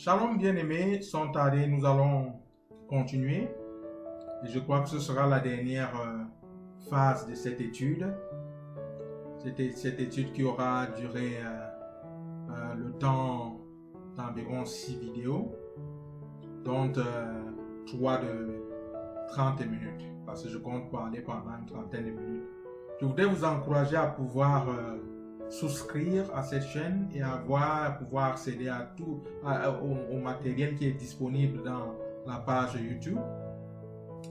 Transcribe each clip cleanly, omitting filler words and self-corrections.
Shalom bien-aimés, sans tarder, nous allons continuer. Et je crois que ce sera la dernière phase de cette étude. Cette étude qui aura duré le temps d'environ 6 vidéos, dont 3 de 30 minutes, parce que je compte parler pendant une trentaine de minutes. Je voudrais vous encourager à pouvoir souscrire à cette chaîne et à pouvoir accéder à tout au matériel qui est disponible dans la page YouTube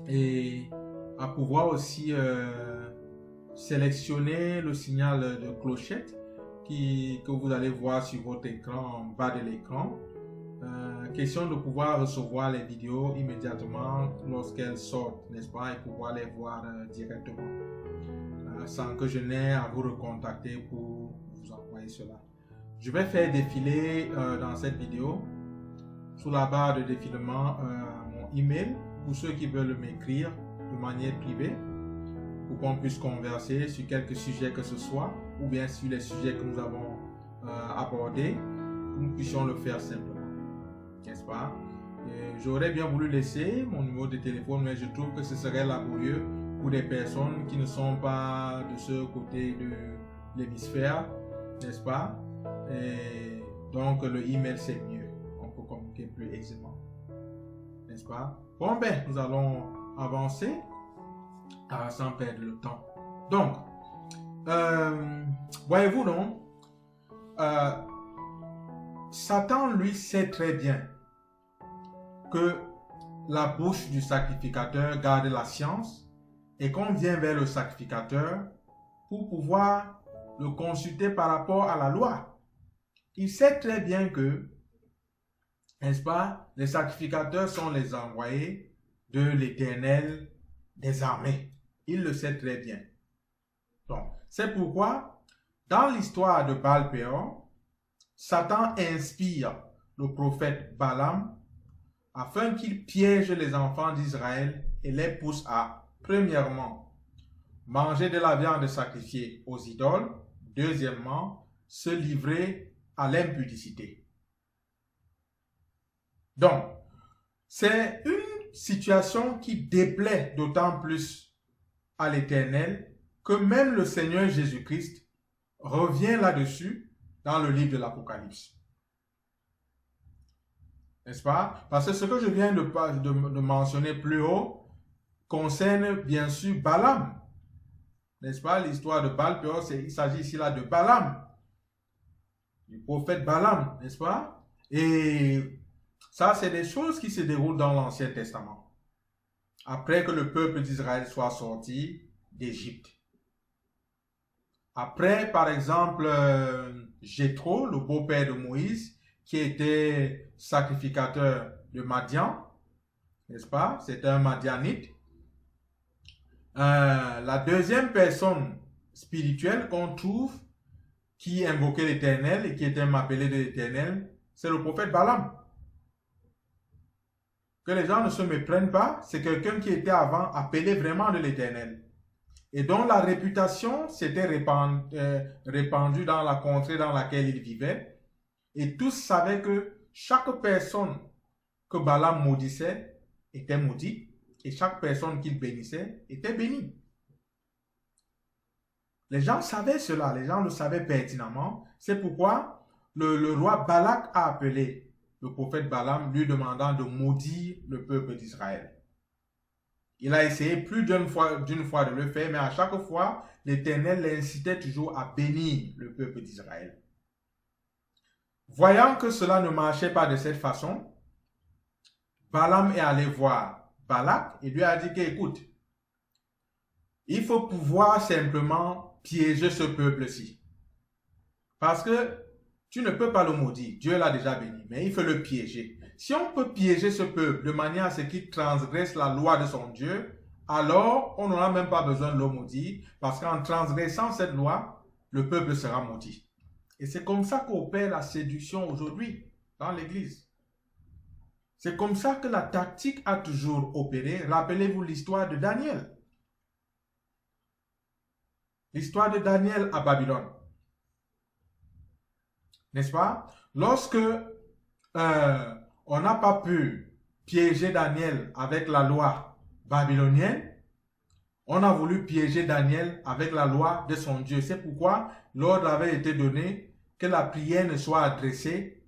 et à pouvoir aussi sélectionner le signal de clochette que vous allez voir sur votre écran, en bas de l'écran. Question de pouvoir recevoir les vidéos immédiatement lorsqu'elles sortent, n'est-ce pas, et pouvoir les voir directement sans que je n'ai à vous recontacter pour vous envoyer cela. Je vais faire défiler dans cette vidéo, sous la barre de défilement, mon email pour ceux qui veulent m'écrire de manière privée pour qu'on puisse converser sur quelques sujets que ce soit ou bien sur les sujets que nous avons abordés, que nous puissions le faire simplement, n'est-ce pas? J'aurais bien voulu laisser mon numéro de téléphone, mais je trouve que ce serait laborieux pour des personnes qui ne sont pas de ce côté de l'hémisphère, n'est-ce pas? Et donc le email c'est mieux, on peut communiquer plus aisément, n'est-ce pas? Bon ben, nous allons avancer sans perdre le temps. Donc, voyez-vous donc, Satan lui sait très bien que la bouche du sacrificateur garde la science et qu'on vient vers le sacrificateur pour pouvoir le consulter par rapport à la loi. Il sait très bien que, n'est-ce pas, les sacrificateurs sont les envoyés de l'Éternel des armées. Il le sait très bien. Donc, c'est pourquoi, dans l'histoire de Baal-Péor, Satan inspire le prophète Balaam afin qu'il piège les enfants d'Israël et les pousse à, premièrement, manger de la viande sacrifiée aux idoles, deuxièmement, se livrer à l'impudicité. Donc, c'est une situation qui déplaît d'autant plus à l'Éternel que même le Seigneur Jésus-Christ revient là-dessus dans le livre de l'Apocalypse. N'est-ce pas? Parce que ce que je viens de mentionner plus haut concerne bien sûr Balaam. N'est-ce pas? L'histoire de Baal-Péor, il s'agit ici là de Balaam, du prophète Balaam, n'est-ce pas? Et ça, c'est des choses qui se déroulent dans l'Ancien Testament, après que le peuple d'Israël soit sorti d'Égypte. Après, par exemple, Jéthro, le beau-père de Moïse, qui était sacrificateur de Madian, n'est-ce pas? C'était un Madianite. La deuxième personne spirituelle qu'on trouve qui invoquait l'Éternel et qui était appelé de l'Éternel, c'est le prophète Balaam. Que les gens ne se méprennent pas, c'est quelqu'un qui était avant appelé vraiment de l'Éternel et dont la réputation s'était répandue dans la contrée dans laquelle il vivait. Et tous savaient que chaque personne que Balaam maudissait était maudit et chaque personne qu'il bénissait était bénie. Les gens savaient cela, les gens le savaient pertinemment. C'est pourquoi le roi Balak a appelé le prophète Balaam, lui demandant de maudire le peuple d'Israël. Il a essayé plus d'une fois de le faire, mais à chaque fois, l'Éternel l'incitait toujours à bénir le peuple d'Israël. Voyant que cela ne marchait pas de cette façon, Balaam est allé voir Balak et lui a dit qu'écoute, il faut pouvoir simplement piéger ce peuple-ci. Parce que tu ne peux pas le maudire, Dieu l'a déjà béni, mais il faut le piéger. Si on peut piéger ce peuple de manière à ce qu'il transgresse la loi de son Dieu, alors on n'aura même pas besoin de le maudire, parce qu'en transgressant cette loi, le peuple sera maudit. Et c'est comme ça qu'opère la séduction aujourd'hui dans l'Église. C'est comme ça que la tactique a toujours opéré. Rappelez-vous l'histoire de Daniel. L'histoire de Daniel à Babylone. N'est-ce pas? Lorsque on n'a pas pu piéger Daniel avec la loi babylonienne, on a voulu piéger Daniel avec la loi de son Dieu. C'est pourquoi l'ordre avait été donné que la prière ne soit adressée,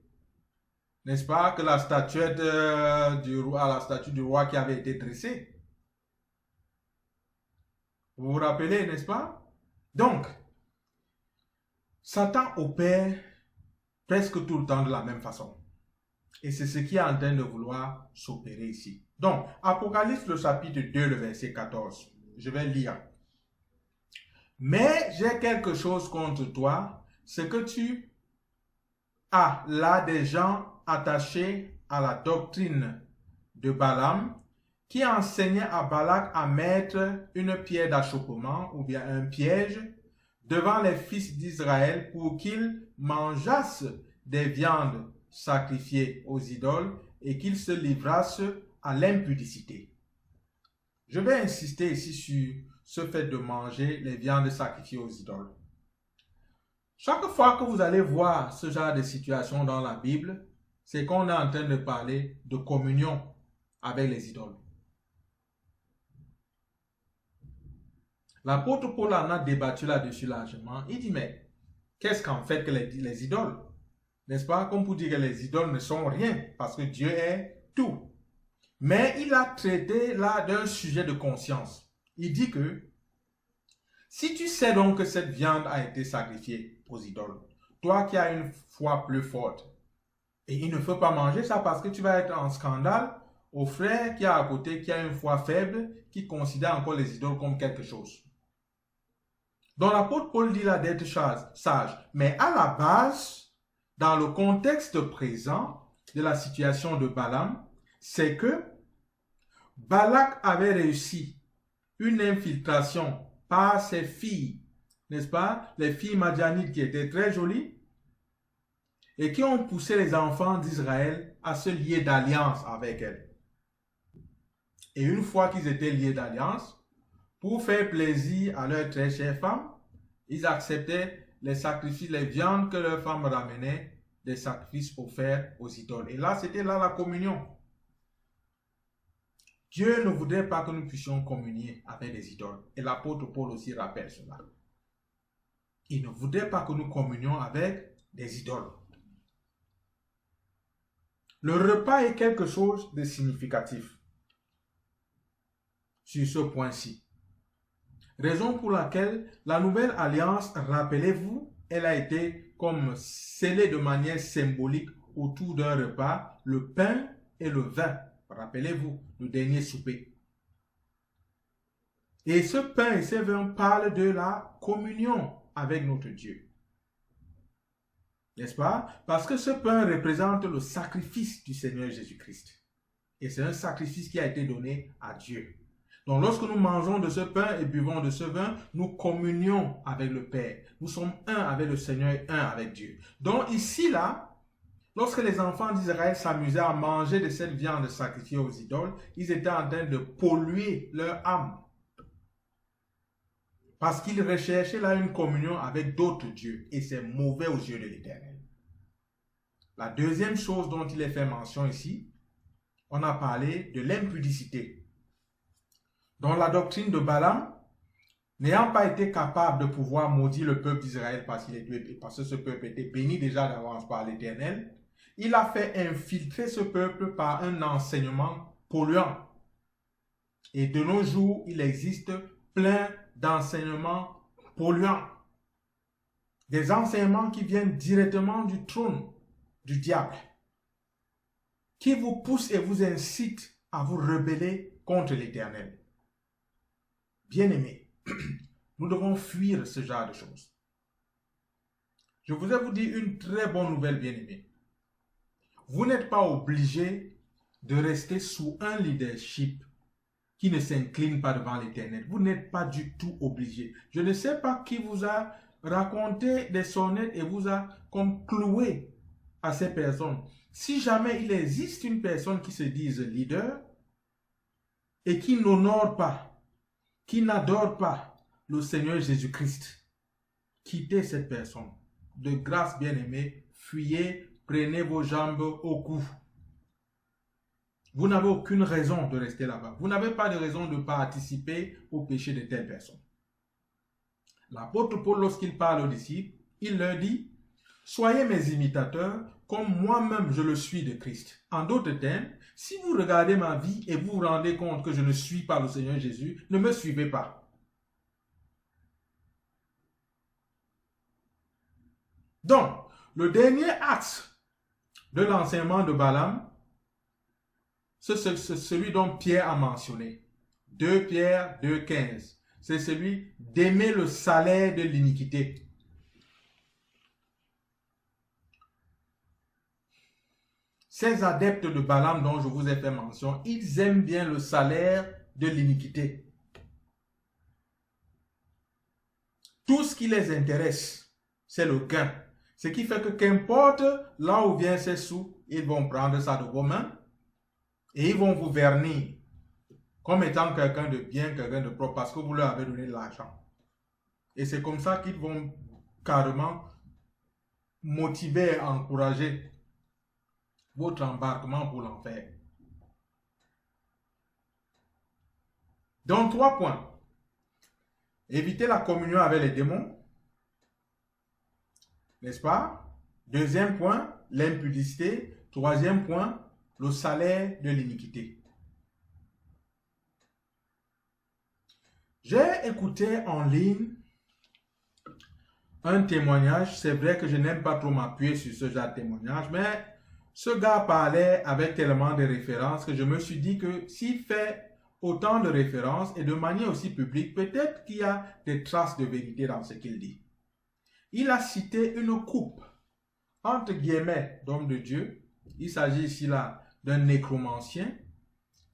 n'est-ce pas, que la statuette du roi, à la statue du roi qui avait été dressée. Vous vous rappelez, n'est-ce pas? Donc, Satan opère presque tout le temps de la même façon. Et c'est ce qui est en train de vouloir s'opérer ici. Donc, Apocalypse, le chapitre 2, le verset 14. Je vais lire. Mais j'ai quelque chose contre toi, c'est que tu as là des gens attachés à la doctrine de Balaam, qui enseignait à Balak à mettre une pierre d'achoppement ou bien un piège devant les fils d'Israël pour qu'ils mangeassent des viandes sacrifiées aux idoles et qu'ils se livrassent à l'impudicité. Je vais insister ici sur ce fait de manger les viandes sacrifiées aux idoles. Chaque fois que vous allez voir ce genre de situation dans la Bible, c'est qu'on est en train de parler de communion avec les idoles. L'apôtre Paul en a débattu là-dessus largement. Il dit, mais qu'est-ce qu'en fait que les idoles? N'est-ce pas? Comme pour dire que les idoles ne sont rien, parce que Dieu est tout. Mais il a traité là d'un sujet de conscience. Il dit que si tu sais donc que cette viande a été sacrifiée aux idoles, toi qui as une foi plus forte, et il ne faut pas manger ça parce que tu vas être en scandale au frère qui est à côté, qui a une foi faible, qui considère encore les idoles comme quelque chose. Donc l'apôtre Paul dit là d'être sage. Mais à la base, dans le contexte présent de la situation de Balaam, c'est que Balak avait réussi une infiltration par ses filles, n'est-ce pas? Les filles madianites qui étaient très jolies et qui ont poussé les enfants d'Israël à se lier d'alliance avec elles. Et une fois qu'ils étaient liés d'alliance, pour faire plaisir à leurs très chères femmes, ils acceptaient les sacrifices, les viandes que leurs femmes ramenaient, des sacrifices offerts aux idoles. Et là, c'était là la communion. Dieu ne voudrait pas que nous puissions communier avec les idoles. Et l'apôtre Paul aussi rappelle cela. Il ne voudrait pas que nous communions avec des idoles. Le repas est quelque chose de significatif sur ce point-ci. Raison pour laquelle la nouvelle alliance, rappelez-vous, elle a été comme scellée de manière symbolique autour d'un repas, le pain et le vin. Rappelez-vous, le dernier souper. Et ce pain et ce vin parlent de la communion avec notre Dieu. N'est-ce pas? Parce que ce pain représente le sacrifice du Seigneur Jésus-Christ. Et c'est un sacrifice qui a été donné à Dieu. Donc lorsque nous mangeons de ce pain et buvons de ce vin, nous communions avec le Père. Nous sommes un avec le Seigneur et un avec Dieu. Donc ici, là, lorsque les enfants d'Israël s'amusaient à manger de cette viande sacrifiée aux idoles, ils étaient en train de polluer leur âme. Parce qu'ils recherchaient là une communion avec d'autres dieux. Et c'est mauvais aux yeux de l'Éternel. La deuxième chose dont il est fait mention ici, on a parlé de l'impudicité. Donc la doctrine de Balaam, n'ayant pas été capable de pouvoir maudire le peuple d'Israël parce que ce peuple était béni déjà d'avance par l'Éternel, il a fait infiltrer ce peuple par un enseignement polluant. Et de nos jours, il existe plein d'enseignements polluants. Des enseignements qui viennent directement du trône du diable, qui vous poussent et vous incitent à vous rebeller contre l'Éternel. Bien-aimés, nous devons fuir ce genre de choses. Je voudrais vous dire une très bonne nouvelle, bien-aimés. Vous n'êtes pas obligé de rester sous un leadership qui ne s'incline pas devant l'Éternel. Vous n'êtes pas du tout obligé. Je ne sais pas qui vous a raconté des sonnettes et vous a comme cloué à ces personnes. Si jamais il existe une personne qui se dise leader et qui n'honore pas, qui n'adore pas le Seigneur Jésus-Christ, quittez cette personne. De grâce, bien-aimée, fuyez prenez vos jambes au cou. Vous n'avez aucune raison de rester là-bas. Vous n'avez pas de raison de participer au péché de telle personne. L'apôtre Paul, lorsqu'il parle aux disciples, il leur dit, soyez mes imitateurs comme moi-même je le suis de Christ. En d'autres termes, si vous regardez ma vie et vous vous rendez compte que je ne suis pas le Seigneur Jésus, ne me suivez pas. Donc, le dernier axe de l'enseignement de Balaam, c'est celui dont Pierre a mentionné. 2 Pierre 2,15. C'est celui d'aimer le salaire de l'iniquité. Ces adeptes de Balaam dont je vous ai fait mention, ils aiment bien le salaire de l'iniquité. Tout ce qui les intéresse, c'est le gain. Ce qui fait que qu'importe là où viennent ces sous, ils vont prendre ça de vos mains et ils vont vous vernir comme étant quelqu'un de bien, quelqu'un de propre, parce que vous leur avez donné de l'argent. Et c'est comme ça qu'ils vont carrément motiver et encourager votre embarquement pour l'enfer. Donc, 3 points. Éviter la communion avec les démons. N'est-ce pas? 2e point, l'impudicité. 3e point, le salaire de l'iniquité. J'ai écouté en ligne un témoignage. C'est vrai que je n'aime pas trop m'appuyer sur ce genre de témoignage, mais ce gars parlait avec tellement de références que je me suis dit que s'il fait autant de références et de manière aussi publique, peut-être qu'il y a des traces de vérité dans ce qu'il dit. Il a cité une coupe, entre guillemets, d'homme de Dieu. Il s'agit ici là d'un nécromancien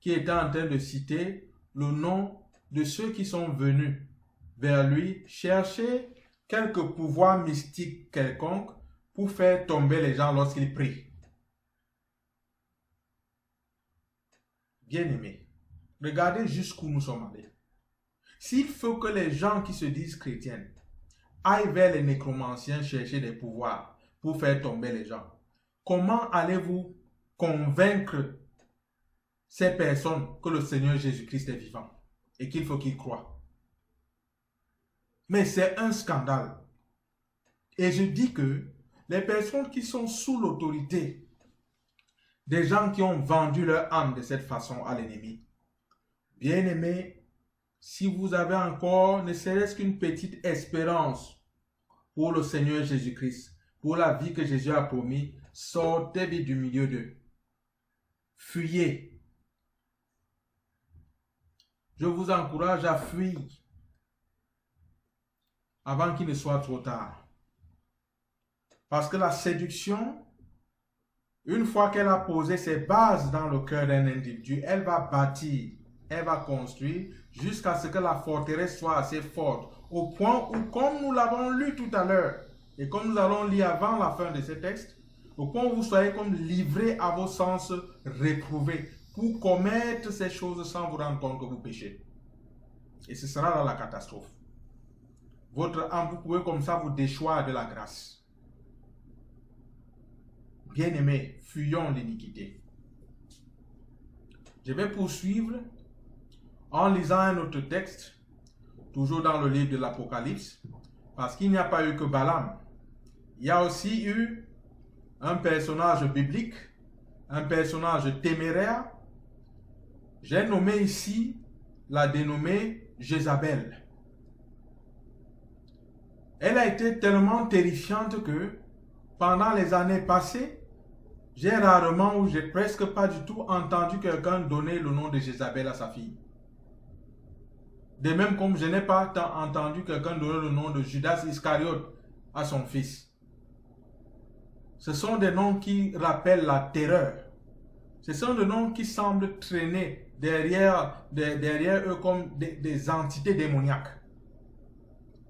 qui était en train de citer le nom de ceux qui sont venus vers lui chercher quelque pouvoir mystique quelconque pour faire tomber les gens lorsqu'ils prient. Bien-aimés, regardez jusqu'où nous sommes allés. S'il faut que les gens qui se disent chrétiens aillent vers les nécromanciens chercher des pouvoirs pour faire tomber les gens, comment allez-vous convaincre ces personnes que le Seigneur Jésus-Christ est vivant et qu'il faut qu'ils croient? Mais c'est un scandale. Et je dis que les personnes qui sont sous l'autorité des gens qui ont vendu leur âme de cette façon à l'ennemi, bien-aimés, si vous avez encore ne serait-ce qu'une petite espérance pour le Seigneur Jésus-Christ, pour la vie que Jésus a promis, sortez vite du milieu d'eux. Fuyez. Je vous encourage à fuir avant qu'il ne soit trop tard. Parce que la séduction, une fois qu'elle a posé ses bases dans le cœur d'un individu, elle va bâtir, elle va construire jusqu'à ce que la forteresse soit assez forte, au point où, comme nous l'avons lu tout à l'heure, et comme nous allons lire avant la fin de ce texte, au point où vous soyez comme livrés à vos sens réprouvés pour commettre ces choses sans vous rendre compte que vous péchez. Et ce sera là la catastrophe. Votre âme, vous pouvez comme ça vous déchoir de la grâce. Bien-aimés, fuyons l'iniquité. Je vais poursuivre en lisant un autre texte, toujours dans le livre de l'Apocalypse, parce qu'il n'y a pas eu que Balaam. Il y a aussi eu un personnage biblique, un personnage téméraire. J'ai nommé ici la dénommée Jézabel. Elle a été tellement terrifiante que pendant les années passées, j'ai rarement ou j'ai presque pas du tout entendu quelqu'un donner le nom de Jézabel à sa fille. De même comme je n'ai pas entendu quelqu'un donner le nom de Judas Iscariote à son fils. Ce sont des noms qui rappellent la terreur. Ce sont des noms qui semblent traîner derrière eux comme des entités démoniaques.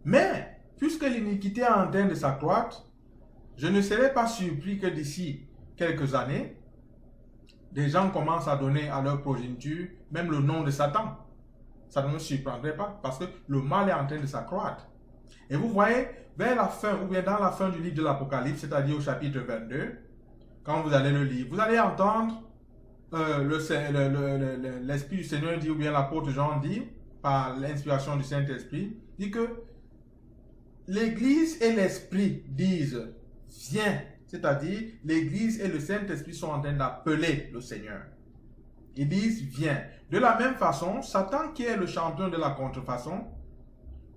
Mais, puisque l'iniquité est en train de s'accroître, je ne serais pas surpris que d'ici quelques années, des gens commencent à donner à leur progéniture même le nom de Satan. Ça ne me surprendrait pas parce que le mal est en train de s'accroître. Et vous voyez, vers la fin ou bien dans la fin du livre de l'Apocalypse, c'est-à-dire au chapitre 22, quand vous allez le lire, vous allez entendre l'Esprit du Seigneur dit, ou bien l'apôtre Jean dit, par l'inspiration du Saint-Esprit, dit que l'Église et l'Esprit disent viens, c'est-à-dire l'Église et le Saint-Esprit sont en train d'appeler le Seigneur. Ils disent viens. De la même façon, Satan, qui est le champion de la contrefaçon,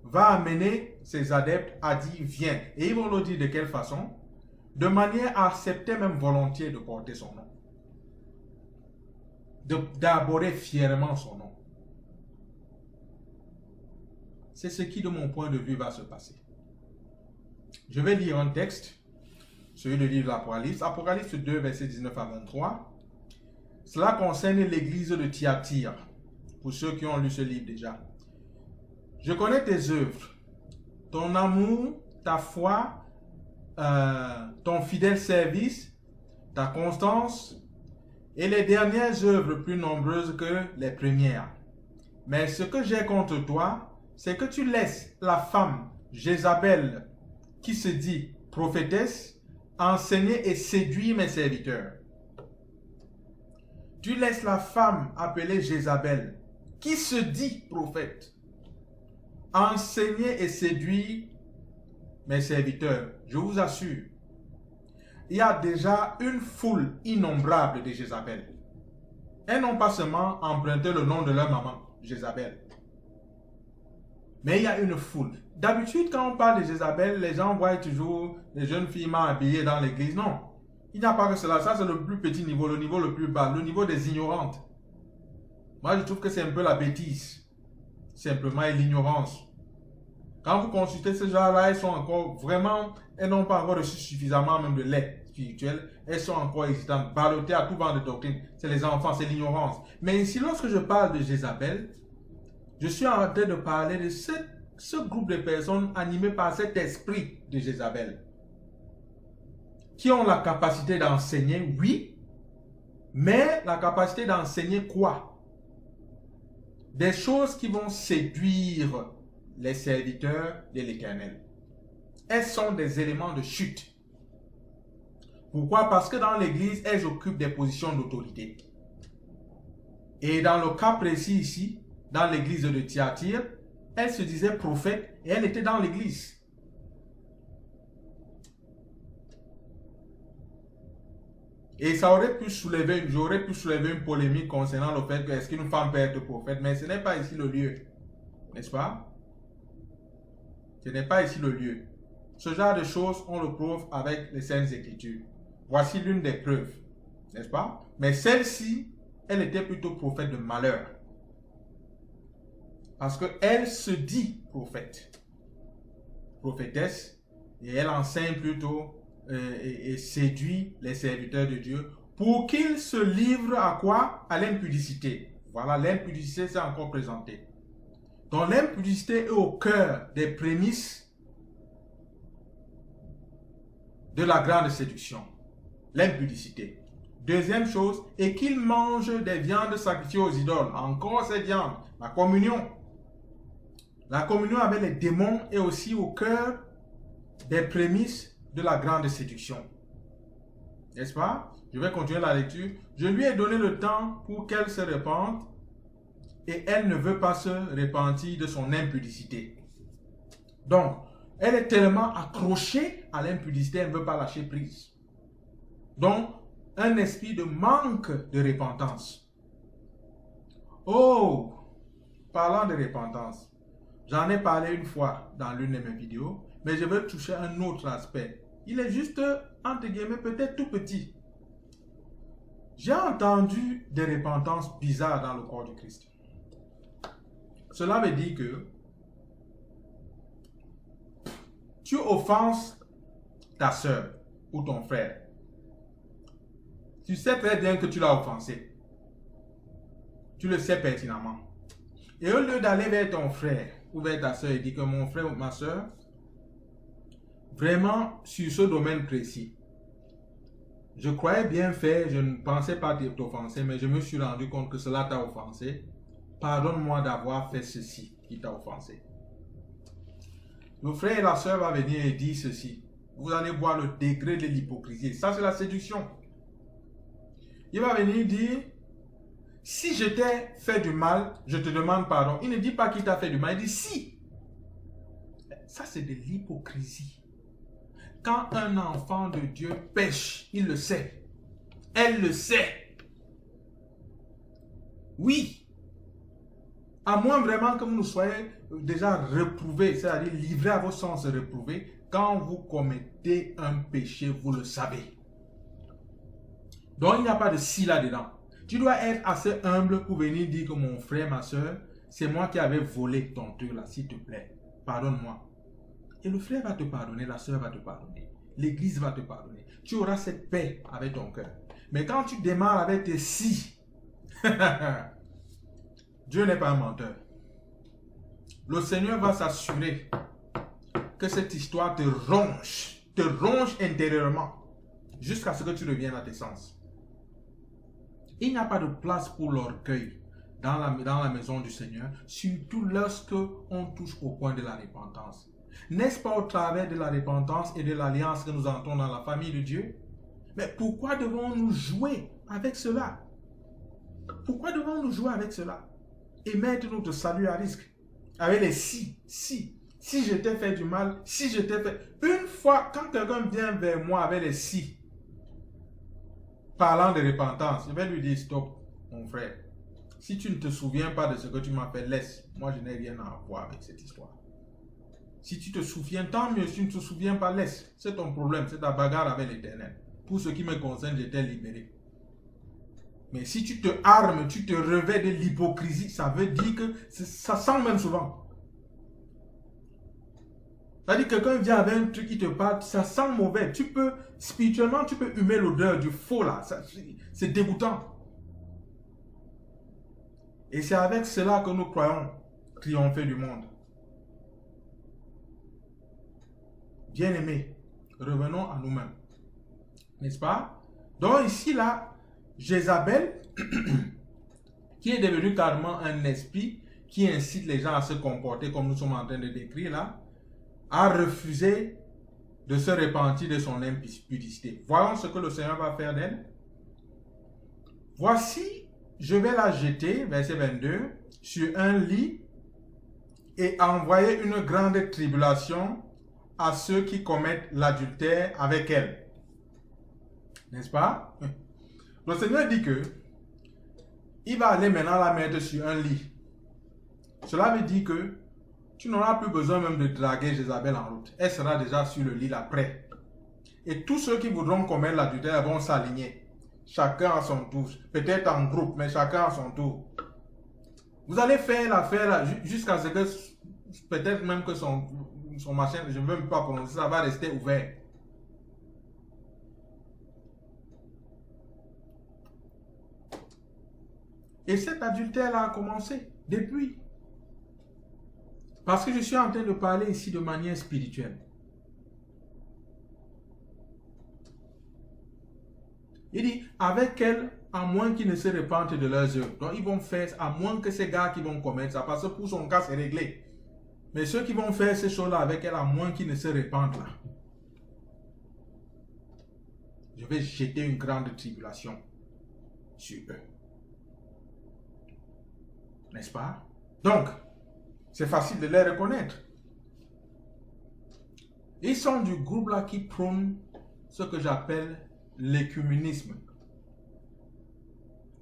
va amener ses adeptes à dire viens. Et ils vont le dire de quelle façon? De manière à accepter même volontiers de porter son nom. D'aborder fièrement son nom. C'est ce qui, de mon point de vue, va se passer. Je vais lire un texte, celui du livre de l'Apocalypse, Apocalypse 2, versets 19 à 23. Cela concerne l'église de Thyatire, pour ceux qui ont lu ce livre déjà. Je connais tes œuvres, ton amour, ta foi, ton fidèle service, ta constance et les dernières œuvres plus nombreuses que les premières. Mais ce que j'ai contre toi, c'est que tu laisses la femme Jézabel, qui se dit prophétesse, enseigner et séduire mes serviteurs. Tu laisses la femme appelée Jézabel, qui se dit prophète, enseigner et séduire mes serviteurs. Je vous assure, il y a déjà une foule innombrable de Jézabel. Elles n'ont pas seulement emprunté le nom de leur maman, Jézabel. Mais il y a une foule. D'habitude, quand on parle de Jézabel, les gens voient toujours les jeunes filles mal habillées dans l'église. Non, il n'y a pas que cela. Ça, c'est le plus petit niveau, le niveau le plus bas, le niveau des ignorantes. Moi, je trouve que c'est un peu la bêtise. Simplement, et l'ignorance. Quand vous consultez ce genre-là, elles sont encore vraiment, elles n'ont pas encore reçu suffisamment même de lait spirituel. Elles sont encore hésitantes, ballottées à tout vent de doctrine. C'est les enfants, c'est l'ignorance. Mais ici, lorsque je parle de Jézabel, je suis en train de parler de ce groupe de personnes animées par cet esprit de Jézabel, qui ont la capacité d'enseigner, oui, mais la capacité d'enseigner quoi? Des choses qui vont séduire les serviteurs de l'Éternel. Elles sont des éléments de chute. Pourquoi? Parce que dans l'Église, elles occupent des positions d'autorité. Et dans le cas précis ici, dans l'église de Thyatire, elle se disait prophète et elle était dans l'église. Et ça aurait pu soulever, j'aurais pu soulever une polémique concernant le fait que est-ce qu'une femme peut être prophète, mais ce n'est pas ici le lieu, n'est-ce pas? Ce n'est pas ici le lieu. Ce genre de choses, on le prouve avec les Saintes Écritures. Voici l'une des preuves, n'est-ce pas? Mais celle-ci, elle était plutôt prophète de malheur. Parce qu'elle se dit prophète, prophétesse, et elle enseigne plutôt et séduit les serviteurs de Dieu pour qu'ils se livrent à quoi? À l'impudicité. Voilà, l'impudicité s'est encore présentée. Donc l'impudicité est au cœur des prémices de la grande séduction. L'impudicité. Deuxième chose, et qu'ils mangent des viandes sacrifiées aux idoles. Encore ces viandes, la communion. La communion avec les démons est aussi au cœur des prémices de la grande séduction. N'est-ce pas? Je vais continuer la lecture. Je lui ai donné le temps pour qu'elle se repente et elle ne veut pas se repentir de son impudicité. Donc, elle est tellement accrochée à l'impudicité, elle ne veut pas lâcher prise. Donc, un esprit de manque de repentance. Oh, parlant de repentance. J'en ai parlé une fois dans l'une de mes vidéos, mais je veux toucher un autre aspect. Il est juste, entre guillemets, peut-être tout petit. J'ai entendu des repentances bizarres dans le corps du Christ. Cela veut dire que tu offenses ta soeur ou ton frère. Tu sais très bien que tu l'as offensé. Tu le sais pertinemment. Et au lieu d'aller vers ton frère ou vers ta soeur et dire que mon frère ou ma soeur, vraiment sur ce domaine précis, je croyais bien faire, je ne pensais pas t'offenser, mais je me suis rendu compte que cela t'a offensé. Pardonne-moi d'avoir fait ceci qui t'a offensé. Le frère et la soeur vont venir et dire ceci. Vous allez voir le degré de l'hypocrisie. Ça, c'est la séduction. Il va venir dire, si je t'ai fait du mal, je te demande pardon. Il ne dit pas qu'il t'a fait du mal, il dit si. Ça, c'est de l'hypocrisie. Quand un enfant de Dieu pêche, il le sait. Elle le sait. Oui. À moins vraiment que vous soyez déjà reprouvés, c'est-à-dire livrés à vos sens reprouvés, quand vous commettez un péché, vous le savez. Donc, il n'y a pas de si là-dedans. Tu dois être assez humble pour venir dire que mon frère, ma soeur, c'est moi qui avais volé ton truc là, s'il te plaît. Pardonne-moi. Et le frère va te pardonner, la soeur va te pardonner. L'église va te pardonner. Tu auras cette paix avec ton cœur. Mais quand tu démarres avec tes si, Dieu n'est pas un menteur. Le Seigneur va s'assurer que cette histoire te ronge intérieurement, jusqu'à ce que tu reviennes à tes sens. Il n'y a pas de place pour l'orgueil dans la maison du Seigneur, surtout lorsque on touche au point de la repentance. N'est-ce pas au travers de la repentance et de l'alliance que nous entrons dans la famille de Dieu? Mais pourquoi devons-nous jouer avec cela? Pourquoi devons-nous jouer avec cela? Et mettre notre salut à risque avec les si je t'ai fait du mal, si je t'ai fait... Une fois, quand quelqu'un vient vers moi avec les si, parlant de repentance, je vais lui dire stop, mon frère. Si tu ne te souviens pas de ce que tu m'as fait, laisse. Moi, je n'ai rien à voir avec cette histoire. Si tu te souviens, tant mieux. Si tu ne te souviens pas, laisse. C'est ton problème, c'est ta bagarre avec l'Éternel. Pour ce qui me concerne, j'étais libéré. Mais si tu te armes, tu te revêts de l'hypocrisie, ça veut dire que ça sent même souvent. C'est-à-dire que quelqu'un vient avec un truc qui te parle, ça sent mauvais. Spirituellement, tu peux humer l'odeur du faux là. C'est dégoûtant. Et c'est avec cela que nous croyons triompher du monde. Bien-aimés, revenons à nous-mêmes. N'est-ce pas? Donc ici là, Jézabel, qui est devenu carrément un esprit qui incite les gens à se comporter comme nous sommes en train de décrire là, a refusé de se repentir de son impudicité. Voyons ce que le Seigneur va faire d'elle. Voici, je vais la jeter, verset 22, sur un lit et envoyer une grande tribulation à ceux qui commettent l'adultère avec elle. N'est-ce pas? Le Seigneur dit que il va aller maintenant la mettre sur un lit. Cela veut dire que tu n'auras plus besoin même de draguer Jézabel en route. Elle sera déjà sur le lit là, près. Et tous ceux qui voudront commettre l'adultère vont s'aligner. Chacun à son tour. Peut-être en groupe, mais chacun à son tour. Vous allez faire l'affaire là jusqu'à ce que peut-être même que son machin, je ne veux même pas prononcer, ça va rester ouvert. Et cet adultère-là a commencé depuis. Parce que je suis en train de parler ici de manière spirituelle. Il dit, avec elle, à moins qu'ils ne se repentent de leurs œuvres. Donc ils vont faire, à moins que ces gars qui vont commettre ça, parce que pour son cas, c'est réglé. Mais ceux qui vont faire ces choses-là avec elle, à moins qu'ils ne se repentent là, je vais jeter une grande tribulation sur eux. N'est-ce pas? Donc, c'est facile de les reconnaître. Ils sont du groupe là qui prône ce que j'appelle l'écuménisme.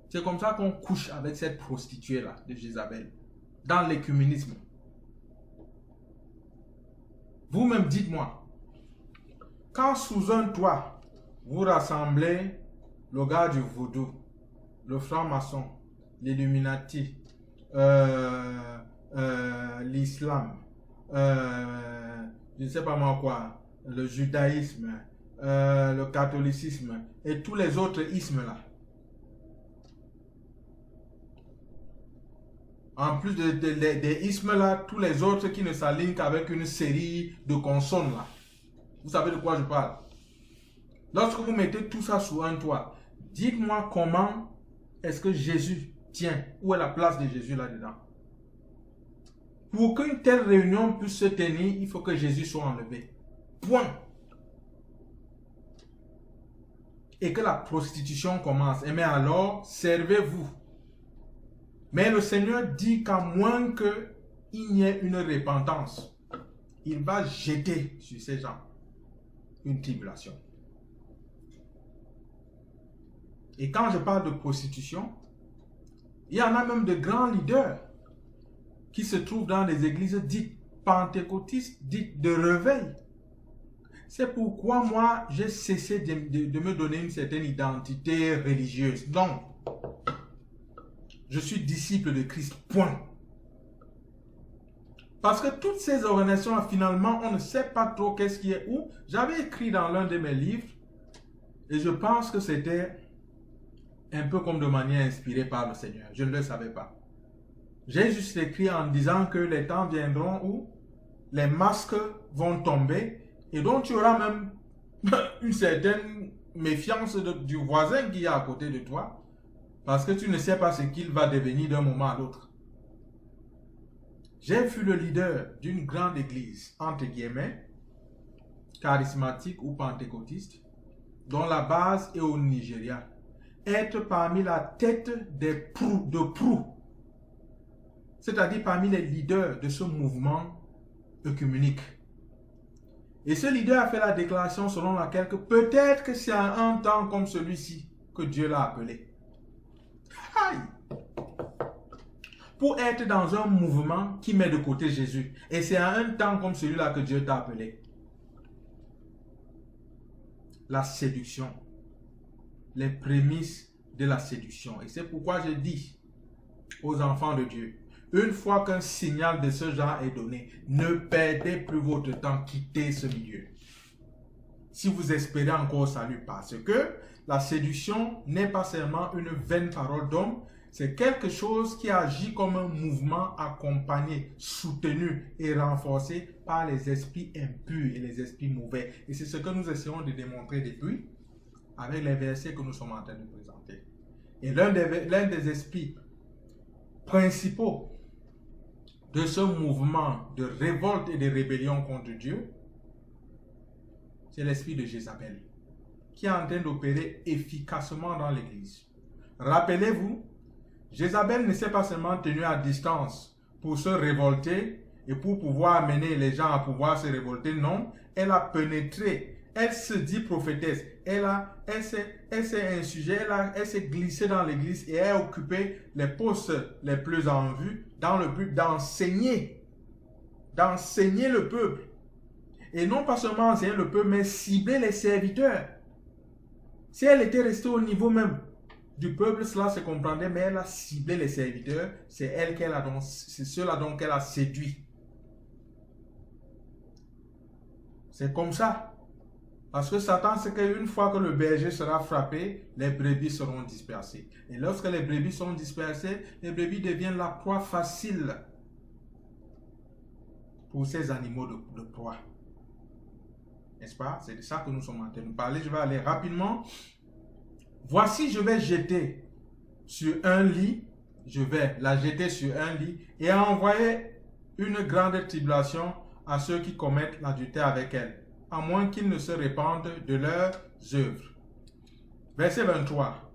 C'est comme ça qu'on couche avec cette prostituée là de Jézabel. Dans l'écuménisme. Vous-même dites-moi, quand sous un toit, vous rassemblez le gars du vaudou, le franc-maçon, l'Illuminati, l'islam, je ne sais pas moi quoi, le judaïsme, le catholicisme et tous les autres ismes là. En plus des ismes là, tous les autres qui ne s'alignent qu'avec une série de consonnes là. Vous savez de quoi je parle? Lorsque vous mettez tout ça sous un toit, dites-moi comment est-ce que Jésus tient, où est la place de Jésus là-dedans? Pour qu'une telle réunion puisse se tenir, il faut que Jésus soit enlevé. Point. et que la prostitution commence, et mais alors, servez-vous. Mais le Seigneur dit qu'à moins qu'il n'y ait une repentance, il va jeter sur ces gens une tribulation. Et quand je parle de prostitution, il y en a même de grands leaders qui se trouvent dans les églises dites pentecôtistes, dites de réveil. C'est pourquoi moi, j'ai cessé de me donner une certaine identité religieuse. Donc, je suis disciple de Christ, point. Parce que toutes ces organisations, finalement, on ne sait pas trop qu'est-ce qui est où. J'avais écrit dans l'un de mes livres, et je pense que c'était un peu comme de manière inspirée par le Seigneur. Je ne le savais pas. J'ai juste écrit en disant que les temps viendront où les masques vont tomber et donc tu auras même une certaine méfiance du voisin qui est à côté de toi parce que tu ne sais pas ce qu'il va devenir d'un moment à l'autre. J'ai vu le leader d'une grande église, entre guillemets, charismatique ou pentecôtiste, dont la base est au Nigeria, être parmi la tête de proue, c'est-à-dire parmi les leaders de ce mouvement œcuménique. Et ce leader a fait la déclaration selon laquelle que peut-être que c'est à un temps comme celui-ci que Dieu l'a appelé. Aïe! Pour être dans un mouvement qui met de côté Jésus. Et c'est à un temps comme celui-là que Dieu t'a appelé. La séduction. Les prémices de la séduction. Et c'est pourquoi je dis aux enfants de Dieu, une fois qu'un signal de ce genre est donné, ne perdez plus votre temps, quittez ce milieu. Si vous espérez encore salut, parce que la séduction n'est pas seulement une vaine parole d'homme, c'est quelque chose qui agit comme un mouvement accompagné, soutenu et renforcé par les esprits impurs et les esprits mauvais. Et c'est ce que nous essayons de démontrer depuis avec les versets que nous sommes en train de présenter. Et l'un des esprits principaux de ce mouvement de révolte et de rébellion contre Dieu, c'est l'esprit de Jézabel, qui est en train d'opérer efficacement dans l'église. Rappelez-vous, Jézabel ne s'est pas seulement tenue à distance pour se révolter et pour pouvoir amener les gens à pouvoir se révolter, non, elle a pénétré. Elle se dit prophétesse. Elle s'est insurgée, elle s'est glissée dans l'église et elle a occupé les postes les plus en vue dans le but d'enseigner le peuple. Et non pas seulement enseigner le peuple, mais cibler les serviteurs. Si elle était restée au niveau même du peuple, cela se comprendrait, mais elle a ciblé les serviteurs. C'est ceux-là donc qu'elle a séduit. C'est comme ça. Parce que Satan sait qu'une fois que le berger sera frappé, les brebis seront dispersées. Et lorsque les brebis sont dispersées, les brebis deviennent la proie facile pour ces animaux de proie. N'est-ce pas? C'est de ça que nous sommes en train de parler. Je vais aller rapidement. Voici, je vais jeter sur un lit. Je vais la jeter sur un lit et envoyer une grande tribulation à ceux qui commettent l'adultère avec elle, à moins qu'ils ne se répandent de leurs œuvres. Verset 23.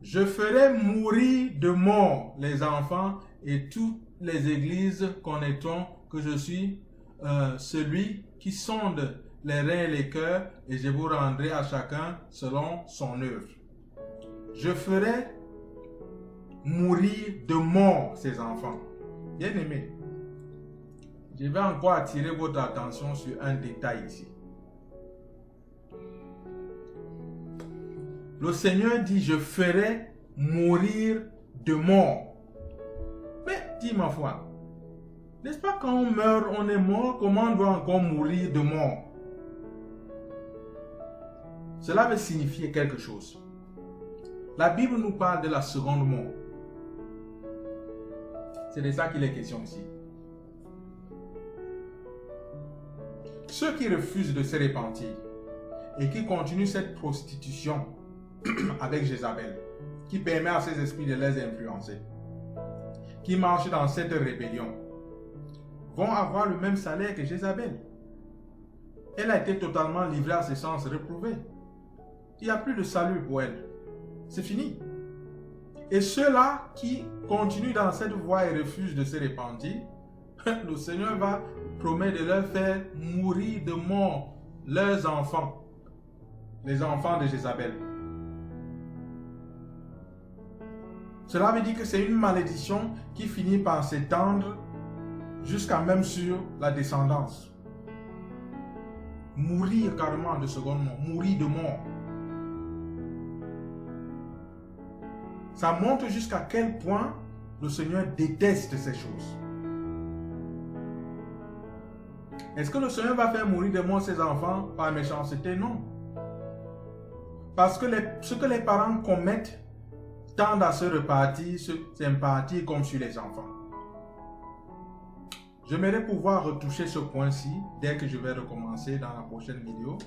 Je ferai mourir de mort les enfants et toutes les églises connaîtront que je suis celui qui sonde les reins et les cœurs, et je vous rendrai à chacun selon son œuvre. Je ferai mourir de mort ces enfants. Bien-aimés, je vais encore attirer votre attention sur un détail ici. Le Seigneur dit, je ferai mourir de mort. Mais, dis ma foi, n'est-ce pas quand on meurt, on est mort, comment on doit encore mourir de mort? Cela veut signifier quelque chose. La Bible nous parle de la seconde mort. C'est de ça qu'il est question ici. Ceux qui refusent de se repentir et qui continuent cette prostitution avec Jézabel, qui permet à ces esprits de les influencer, qui marchent dans cette rébellion, vont avoir le même salaire que Jézabel. Elle a été totalement livrée à ses sens reprouvés. il n'y a plus de salut pour elle. C'est fini. Et ceux-là qui continuent dans cette voie et refusent de se repentir, le Seigneur va promettre de leur faire mourir de mort leurs enfants, les enfants de Jézabel. Cela veut dire que c'est une malédiction qui finit par s'étendre jusqu'à même sur la descendance. Mourir carrément de seconde mort, mourir de mort. Ça montre jusqu'à quel point le Seigneur déteste ces choses. Est-ce que le Seigneur va faire mourir de mort ses enfants par méchanceté? Non. Parce que ce que les parents commettent tendent à se repartir, s'impartir comme sur les enfants. J'aimerais pouvoir retoucher ce point-ci dès que je vais recommencer dans la prochaine vidéo.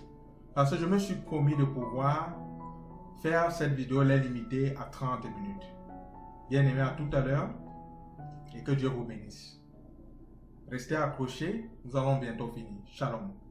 Parce que je me suis promis de pouvoir faire cette vidéo, les limiter à 30 minutes. Bien aimé, à tout à l'heure et que Dieu vous bénisse. Restez accrochés, nous allons bientôt finir. Shalom.